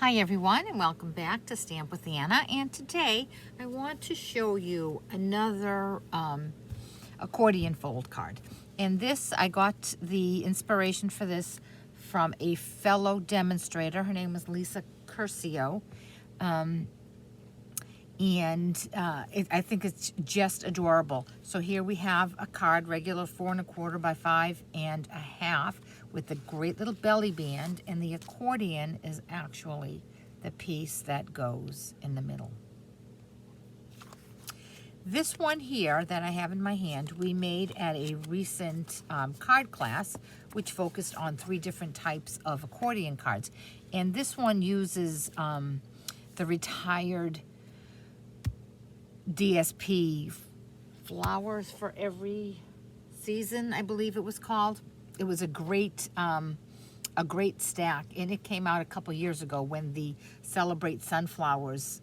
Hi everyone, and welcome back to Stamp with Anna. And today I want to show you another accordion fold card. And this, I got the inspiration for this from a fellow demonstrator. Her name is Lisa Curcio. I think it's just adorable. So here we have a card, regular 4 1/4 by 5 1/2, with a great little belly band, and the accordion is actually the piece that goes in the middle. This one here that I have in my hand, we made at a recent card class, which focused on 3 different types of accordion cards. And this one uses the retired DSP Flowers for Every Season, I believe it was called. It was a great stack, and it came out a couple years ago when the Celebrate Sunflowers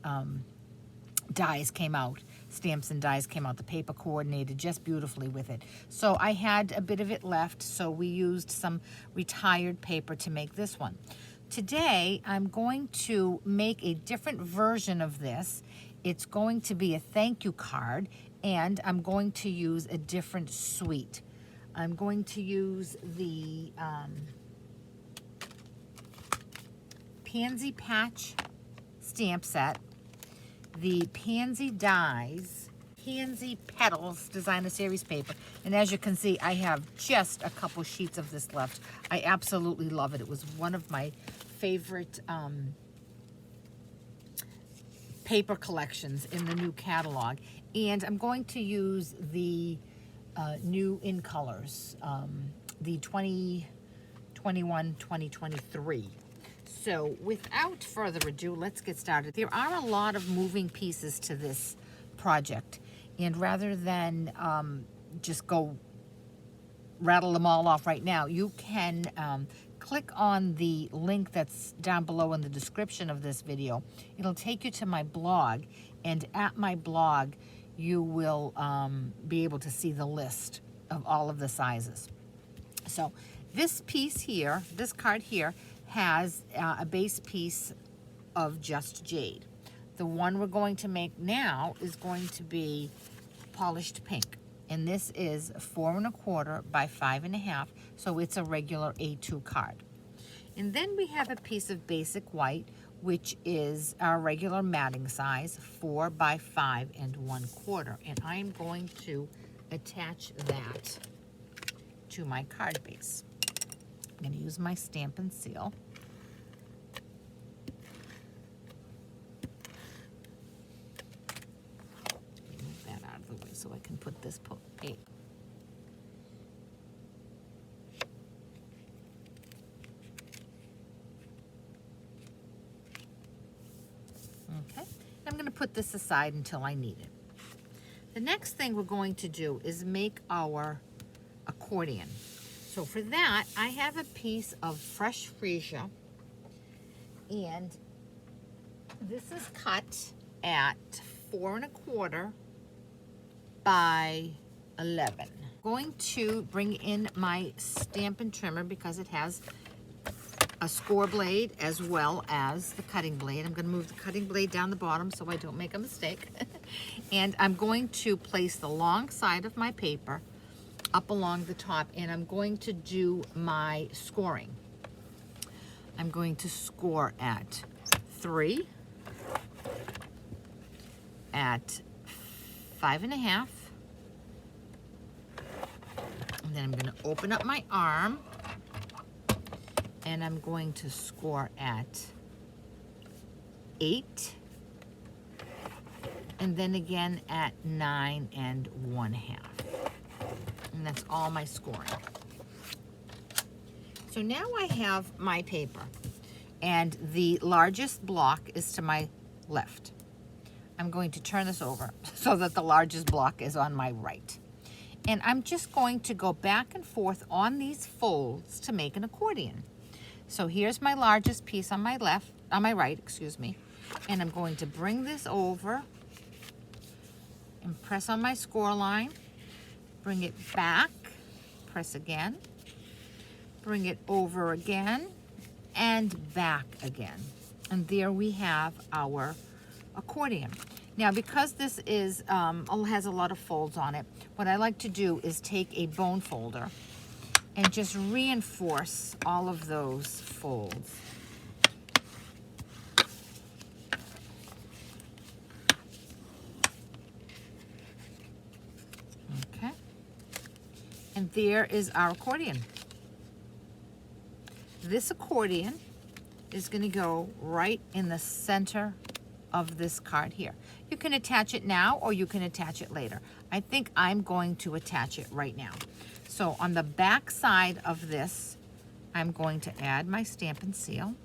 dies came out. Stamps and dies came out. The paper coordinated just beautifully with it. So I had a bit of it left, so we used some retired paper to make this one. Today, I'm going to make a different version of this. It's going to be a thank you card, and I'm going to use a different suite. I'm going to use the Pansy Patch stamp set, the Pansy Dies, Pansy Petals Designer Series paper, and as you can see, I have just a couple sheets of this left. I absolutely love it. It was one of my favorite paper collections in the new catalog, and I'm going to use the new in colors, the 2021-2023. So without further ado, let's get started. There are a lot of moving pieces to this project, and rather than just go rattle them all off right now, you can click on the link that's down below in the description of this video. It'll take you to my blog, and at my blog you will be able to see the list of all of the sizes. So this piece here, this card here, has a base piece of just jade. The one we're going to make now is going to be polished pink, and this is 4 1/4 by 5 1/2, so it's a regular A2 card. And then we have a piece of basic white, which is our regular matting size, 4 by 5 1/4, and I'm going to attach that to my card base. I'm going to use my Stamp and Seal. Move that out of the way so I can put this paper. Okay, I'm going to put this aside until I need it. The next thing we're going to do is make our accordion. So for that, I have a piece of fresh freesia, and this is cut at 4 1/4 by 11. I'm going to bring in my Stampin' Trimmer because it has a score blade as well as the cutting blade. I'm going to move the cutting blade down the bottom so I don't make a mistake. And I'm going to place the long side of my paper up along the top, and I'm going to do my scoring. I'm going to score at 3, at 5 1/2, and then I'm going to open up my arm, and I'm going to score at 8, and then again at 9 1/2. And that's all my scoring. So now I have my paper, and the largest block is to my left. I'm going to turn this over so that the largest block is on my right. And I'm just going to go back and forth on these folds to make an accordion. So here's my largest piece on my left, on my right, excuse me. And I'm going to bring this over and press on my score line. Bring it back, press again, bring it over again, and back again. And there we have our accordion. Now, because this is has a lot of folds on it, what I like to do is take a bone folder and just reinforce all of those folds. Okay. And there is our accordion. This accordion is going to go right in the center of this card here. You can attach it now or you can attach it later. I think I'm going to attach it right now. So on the back side of this, I'm going to add my stamp and seal.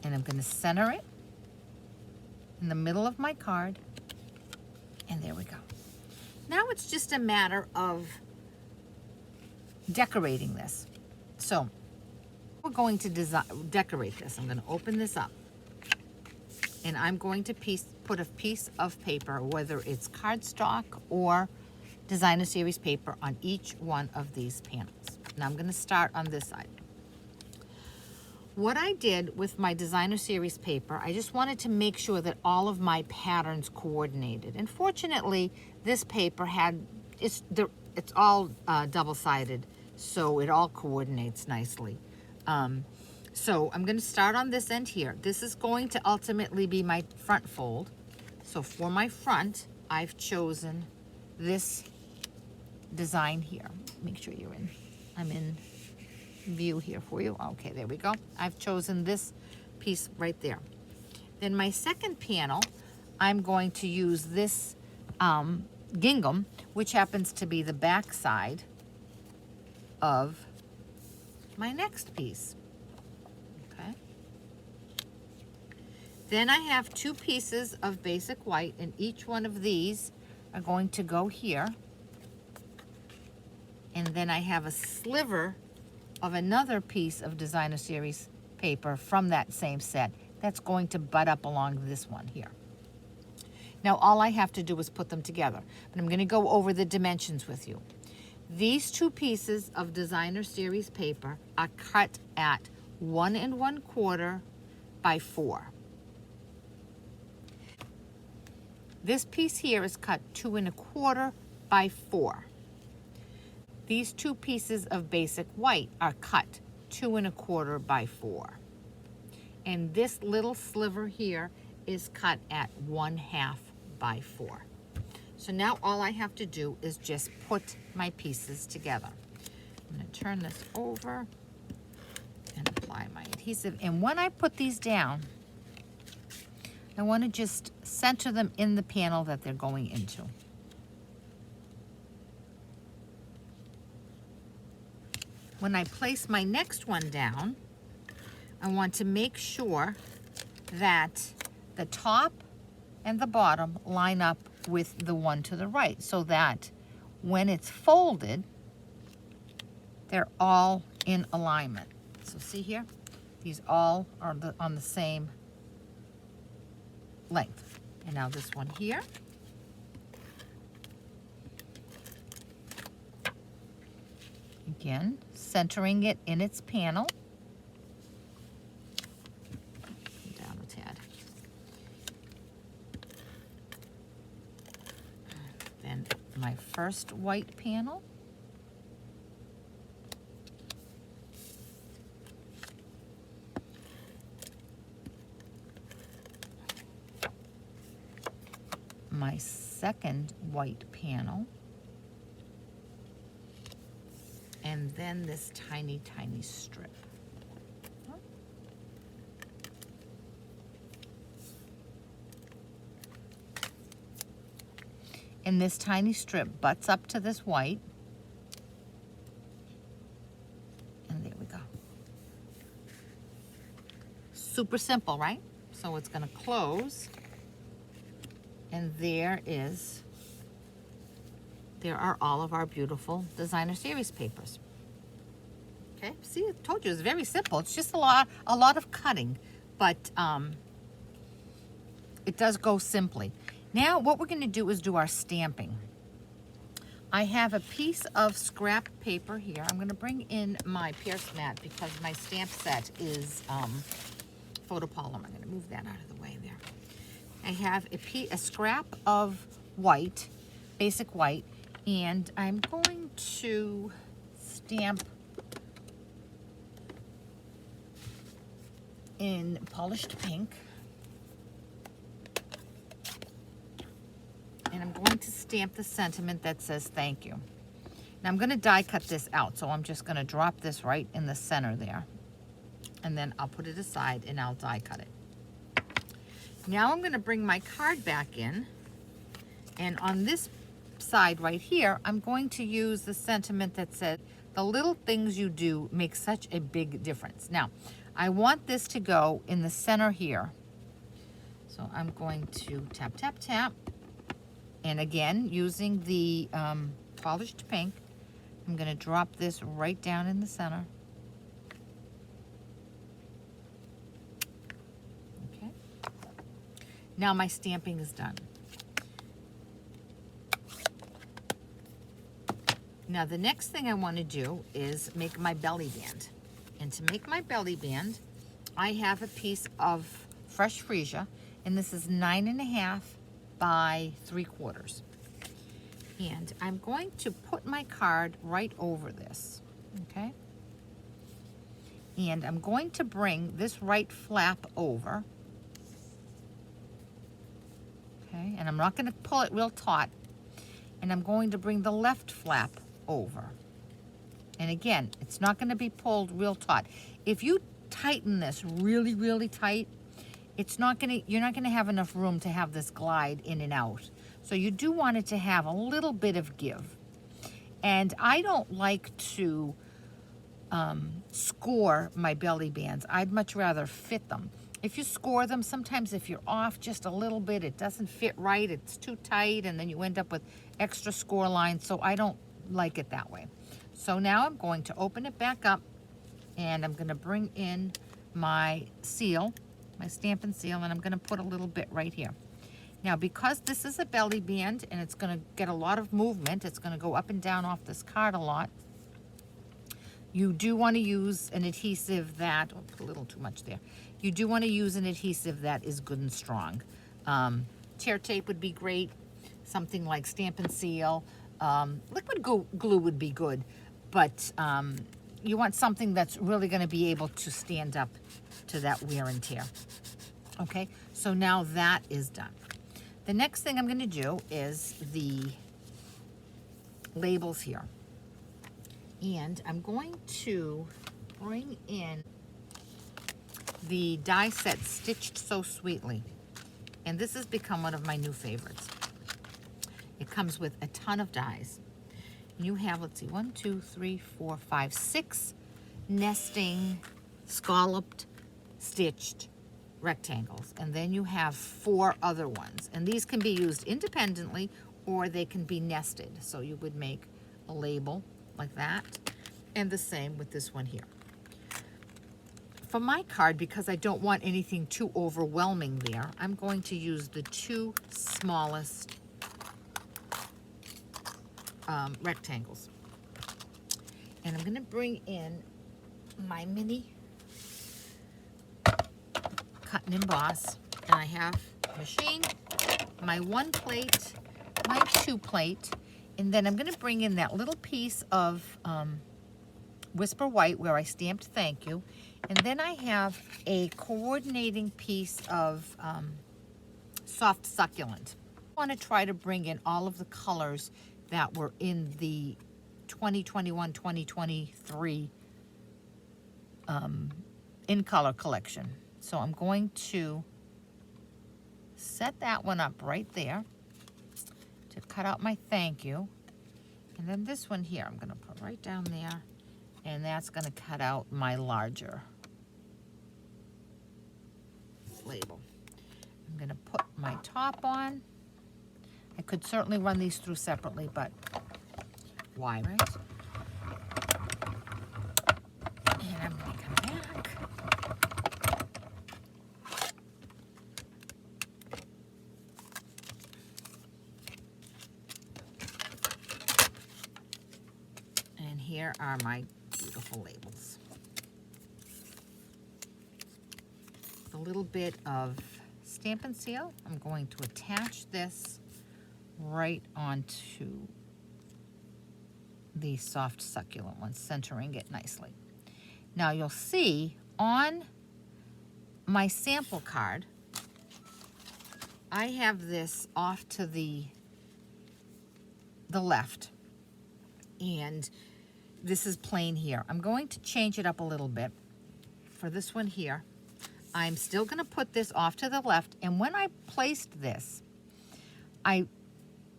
And I'm going to center it in the middle of my card. And there we go. Now it's just a matter of decorating this. So we're going to decorate this. I'm going to open this up. And I'm going to put a piece of paper, whether it's cardstock or designer series paper, on each one of these panels. Now I'm going to start on this side. What I did with my designer series paper, I just wanted to make sure that all of my patterns coordinated. And fortunately, this paper it's all double-sided, so it all coordinates nicely. So I'm going to start on this end here. This is going to ultimately be my front fold. So for my front, I've chosen this design here. Make sure you're in. I'm in view here for you. Okay, there we go. I've chosen this piece right there. Then my second panel, I'm going to use this gingham, which happens to be the back side of my next piece. Okay. Then I have two pieces of basic white, and each one of these are going to go here. And then I have a sliver of another piece of designer series paper from that same set that's going to butt up along this one here. Now all I have to do is put them together, but I'm going to go over the dimensions with you. These two pieces of designer series paper are cut at 1 1/4 by 4. This piece here is cut 2 1/4 by 4. These two pieces of basic white are cut 2 1/4 by 4. And this little sliver here is cut at 1/2 by 4. So now all I have to do is just put my pieces together. I'm going to turn this over and apply my adhesive. And when I put these down, I want to just center them in the panel that they're going into. When I place my next one down, I want to make sure that the top and the bottom line up with the one to the right, so that when it's folded, they're all in alignment. So see here, these all are on the same length. And now this one here. Again, centering it in its panel. Down a tad. Then my first white panel. My second white panel. And then this tiny, tiny strip. And this tiny strip butts up to this white. And there we go. Super simple, right? So it's going to close. And there are all of our beautiful designer series papers. Okay, see, I told you it's very simple. It's just a lot of cutting, but it does go simply. Now what we're going to do is do our stamping. I have a piece of scrap paper here. I'm gonna bring in my Pierce mat because my stamp set is photopolymer. I'm gonna move that out of the way there. I have a scrap of white, basic white, and I'm going to stamp in polished pink. And I'm going to stamp the sentiment that says thank you. Now I'm going to die cut this out, so I'm just going to drop this right in the center there. And then I'll put it aside and I'll die cut it. Now I'm going to bring my card back in, and on this side right here, I'm going to use the sentiment that says, the little things you do make such a big difference. Now, I want this to go in the center here. So I'm going to tap, tap, tap. And again, using the polished pink, I'm going to drop this right down in the center. Okay. Now my stamping is done. Now the next thing I want to do is make my belly band. And to make my belly band, I have a piece of fresh freesia, and this is 9.5 by 3/4. And I'm going to put my card right over this, okay? And I'm going to bring this right flap over, okay? And I'm not going to pull it real taut. And I'm going to bring the left flap over. And again, it's not going to be pulled real taut. If you tighten this really, really tight, you're not going to have enough room to have this glide in and out. So you do want it to have a little bit of give. And I don't like to score my belly bands. I'd much rather fit them. If you score them, sometimes if you're off just a little bit, it doesn't fit right, it's too tight, and then you end up with extra score lines. So I don't like it that way. So now I'm going to open it back up, and I'm going to bring in my seal, my Stampin' Seal, and I'm going to put a little bit right here. Now, because this is a belly band and it's going to get a lot of movement, it's going to go up and down off this card a lot, you do want to use an adhesive that, oh, put a little too much there. You do want to use an adhesive that is good and strong. Tear tape would be great, something like Stampin' Seal. Liquid glue would be good, but you want something that's really going to be able to stand up to that wear and tear. Okay, so now that is done. The next thing I'm going to do is the labels here. And I'm going to bring in the die set Stitched So Sweetly. And this has become one of my new favorites. It comes with a ton of dies. And you have, let's see, 1, 2, 3, 4, 5, 6 nesting, scalloped, stitched rectangles. And then you have 4 other ones. And these can be used independently or they can be nested. So you would make a label like that. And the same with this one here. For my card, because I don't want anything too overwhelming there, I'm going to use the 2 smallest rectangles. And I'm going to bring in my mini cut and emboss. And I have machine, my 1 plate, my 2 plate, and then I'm going to bring in that little piece of Whisper White where I stamped thank you. And then I have a coordinating piece of soft succulent. I want to try to bring in all of the colors that were in the 2021-2023 in color collection. So I'm going to set that one up right there to cut out my thank you. And then this one here, I'm going to put right down there, and that's going to cut out my larger label. I'm going to put my top on. I could certainly run these through separately, but why, right? And I'm going to come back. here are my beautiful labels. With a little bit of Stampin' Seal, I'm going to attach this right onto the soft succulent one, centering it nicely. Now you'll see on my sample card, I have this off to the left, and this is plain here. I'm going to change it up a little bit. For this one here, I'm still going to put this off to the left, and when I placed this, I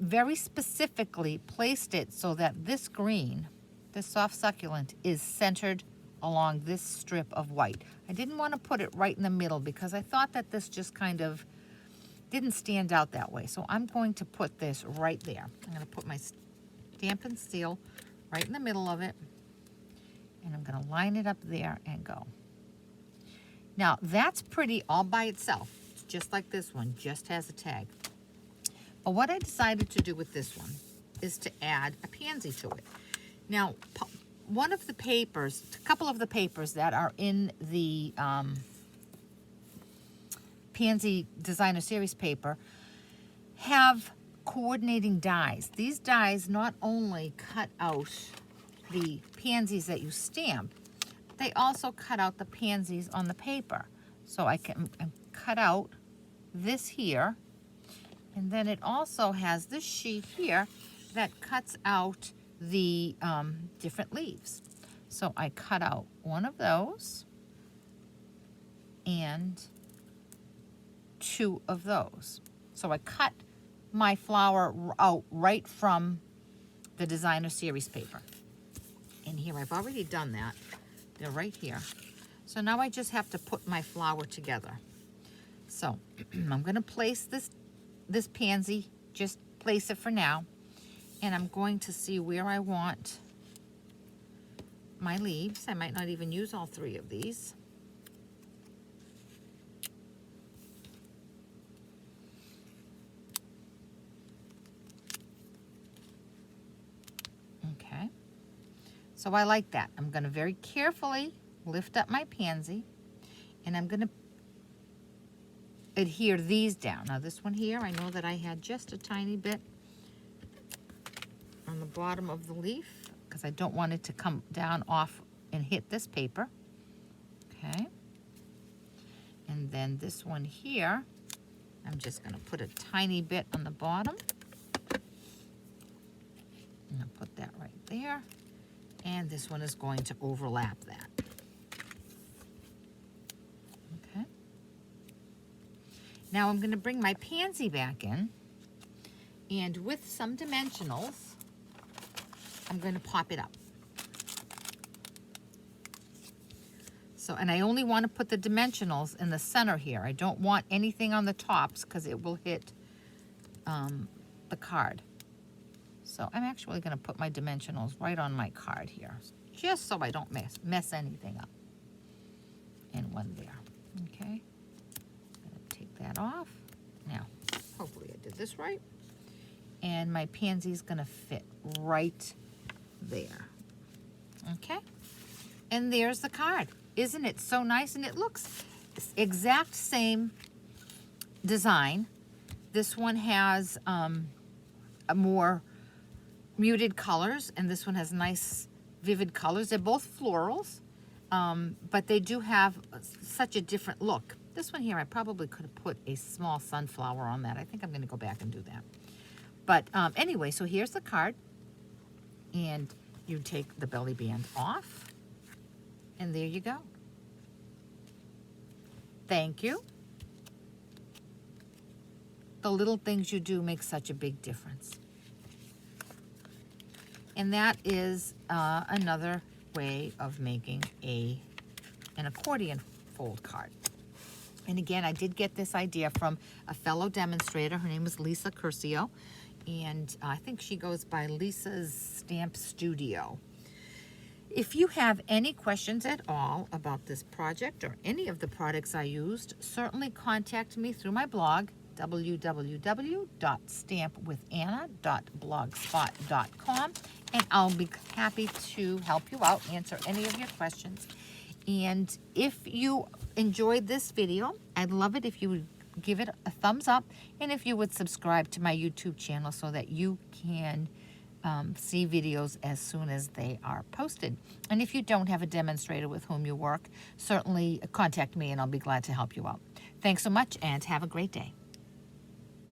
very specifically placed it so that this green, this soft succulent, is centered along this strip of white. I didn't want to put it right in the middle because I thought that this just kind of didn't stand out that way. So I'm going to put this right there. I'm going to put my Stampin' Seal right in the middle of it, and I'm going to line it up there and go. Now that's pretty all by itself. It's just like this one, just has a tag. But what I decided to do with this one is to add a pansy to it. Now, one of the papers, a couple of the papers that are in the Pansy Designer Series paper have coordinating dies. These dies not only cut out the pansies that you stamp, they also cut out the pansies on the paper. So I can cut out this here, and then it also has this sheet here that cuts out the different leaves. So I cut out one of those and two of those. So I cut my flower out right from the Designer Series paper. And here, I've already done that. They're right here. So now I just have to put my flower together. So I'm going to place this pansy, just place it for now. And I'm going to see where I want my leaves. I might not even use all three of these. Okay. So I like that. I'm going to very carefully lift up my pansy, and I'm going to adhere these down. Now this one here, I know that I had just a tiny bit on the bottom of the leaf because I don't want it to come down off and hit this paper. Okay. And then this one here, I'm just going to put a tiny bit on the bottom. And I'll put that right there. And this one is going to overlap that. Okay. Now I'm going to bring my pansy back in, and with some dimensionals, I'm going to pop it up. So, and I only want to put the dimensionals in the center here. I don't want anything on the tops because it will hit the card. So I'm actually going to put my dimensionals right on my card here, just so I don't mess anything up. And one there. Okay. I'm going to take that off. Now, hopefully I did this right. And my pansy's going to fit right there. Okay. And there's the card. Isn't it so nice? And it looks exact same design. This one has a more muted colors, and this one has nice vivid colors. They're both florals, but they do have such a different look. This one here, I probably could have put a small sunflower on that. I think I'm going to go back and do that. But anyway, so here's the card, and you take the belly band off, and there you go. Thank you. The little things you do make such a big difference. And that is another way of making an accordion fold card. And again, I did get this idea from a fellow demonstrator. Her name is Lisa Curcio, and I think she goes by Lisa's Stamp Studio. If you have any questions at all about this project or any of the products I used, certainly contact me through my blog www.stampwithanna.blogspot.com, and I'll be happy to help you out, answer any of your questions. And if you enjoyed this video, I'd love it if you would give it a thumbs up, and if you would subscribe to my YouTube channel so that you can see videos as soon as they are posted. And if you don't have a demonstrator with whom you work, certainly contact me and I'll be glad to help you out. Thanks so much and have a great day.